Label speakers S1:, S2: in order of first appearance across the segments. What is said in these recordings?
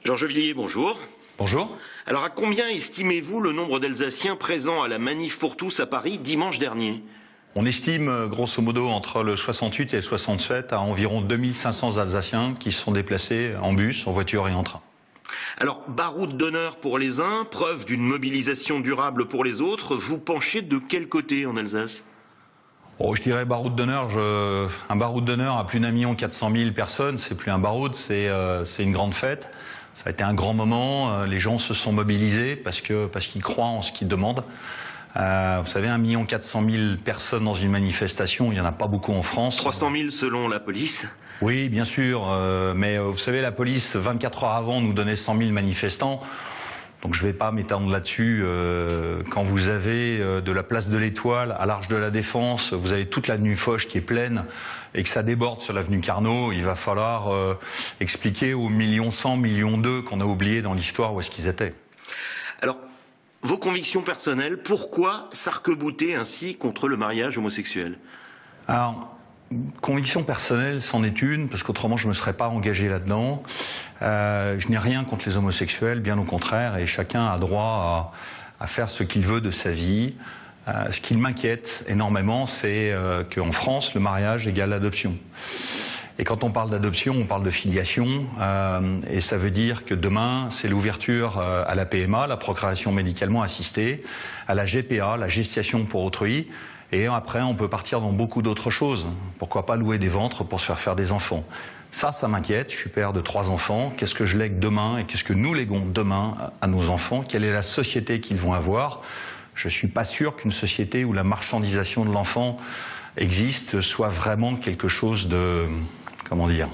S1: Georges Villiers, bonjour.
S2: Bonjour.
S1: Alors à combien estimez-vous le nombre d'Alsaciens présents à la Manif pour tous à Paris dimanche dernier?
S2: On estime grosso modo entre le 68 et le 67 à environ 2500 Alsaciens qui se sont déplacés en bus, en voiture et en train.
S1: Alors, baroud d'honneur pour les uns, preuve d'une mobilisation durable pour les autres, vous penchez de quel côté en Alsace?
S2: Oh, je dirais baroud d'honneur. Un baroud d'honneur à plus d'1,4 million personnes, c'est plus un baroud, c'est une grande fête. Ça a été un grand moment, les gens se sont mobilisés parce qu'ils croient en ce qu'ils demandent. Vous savez, 1,4 million personnes dans une manifestation, il n'y en a pas beaucoup en France.
S1: 300 000 selon la police.
S2: Oui, bien sûr, mais vous savez, la police, 24 heures avant, nous donnait 100 000 manifestants. Donc je ne vais pas m'étendre là-dessus. Quand vous avez de la place de l'Étoile à l'Arche de la Défense, vous avez toute l'avenue Foch qui est pleine et que ça déborde sur l'avenue Carnot, il va falloir expliquer aux 1 100 000, 1 2 000 qu'on a oubliés dans l'histoire où est-ce qu'ils étaient.
S1: Alors, vos convictions personnelles, pourquoi s'arc-bouter ainsi contre le mariage homosexuel?
S2: Alors, conviction personnelle, c'en est une, parce qu'autrement je ne me serais pas engagé là-dedans. Je n'ai rien contre les homosexuels, bien au contraire, et chacun a droit à faire ce qu'il veut de sa vie. Ce qui m'inquiète énormément, c'est qu'en France, le mariage égale l'adoption. Et quand on parle d'adoption, on parle de filiation, et ça veut dire que demain, c'est l'ouverture à la PMA, la procréation médicalement assistée, à la GPA, la gestation pour autrui, et après, on peut partir dans beaucoup d'autres choses. Pourquoi pas louer des ventres pour se faire des enfants? Ça m'inquiète. Je suis père de 3 enfants. Qu'est-ce que je lègue demain et qu'est-ce que nous léguons demain à nos enfants? Quelle est la société qu'ils vont avoir? Je ne suis pas sûr qu'une société où la marchandisation de l'enfant existe soit vraiment quelque chose de, comment dire,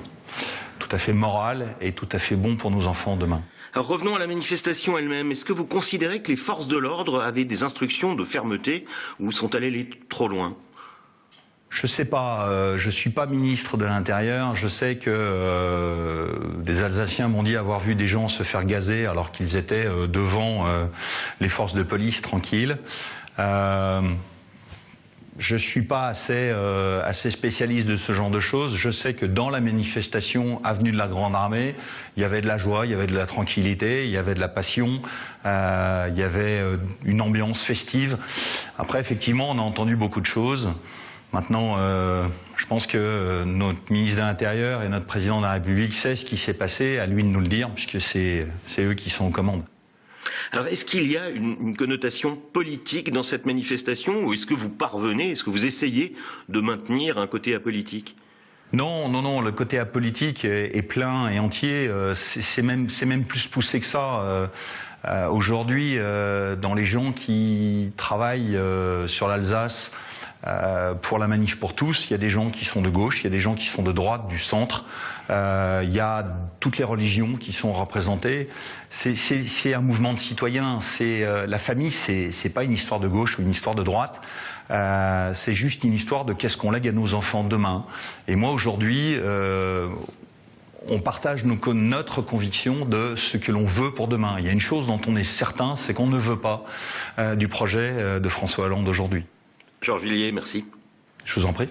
S2: tout à fait moral et tout à fait bon pour nos enfants demain.
S1: Alors revenons à la manifestation elle-même. Est-ce que vous considérez que les forces de l'ordre avaient des instructions de fermeté ou sont allées trop loin?
S2: Je sais pas, je suis pas ministre de l'Intérieur. Je sais que des Alsaciens m'ont dit avoir vu des gens se faire gazer alors qu'ils étaient devant les forces de police tranquilles. Je suis pas assez spécialiste de ce genre de choses. Je sais que dans la manifestation avenue de la Grande Armée, il y avait de la joie, il y avait de la tranquillité, il y avait de la passion, il y avait une ambiance festive. Après, effectivement, on a entendu beaucoup de choses. Maintenant, je pense que notre ministre de l'Intérieur et notre président de la République sait ce qui s'est passé, à lui de nous le dire, puisque c'est eux qui sont aux commandes.
S1: Alors, est-ce qu'il y a une connotation politique dans cette manifestation ou est-ce que vous parvenez, est-ce que vous essayez de maintenir un côté apolitique?
S2: Non, le côté apolitique est plein et entier. C'est même plus poussé que ça. Aujourd'hui, dans les gens qui travaillent sur l'Alsace, pour la Manif pour tous, il y a des gens qui sont de gauche, il y a des gens qui sont de droite, du centre, il y a toutes les religions qui sont représentées. C'est un mouvement de citoyens. La famille, c'est pas une histoire de gauche ou une histoire de droite. C'est juste une histoire de qu'est-ce qu'on lègue à nos enfants demain. Et moi aujourd'hui, on partage notre conviction de ce que l'on veut pour demain. Il y a une chose dont on est certain, c'est qu'on ne veut pas du projet de François Hollande aujourd'hui.
S1: Georges Villiers, merci.
S2: Je vous en prie.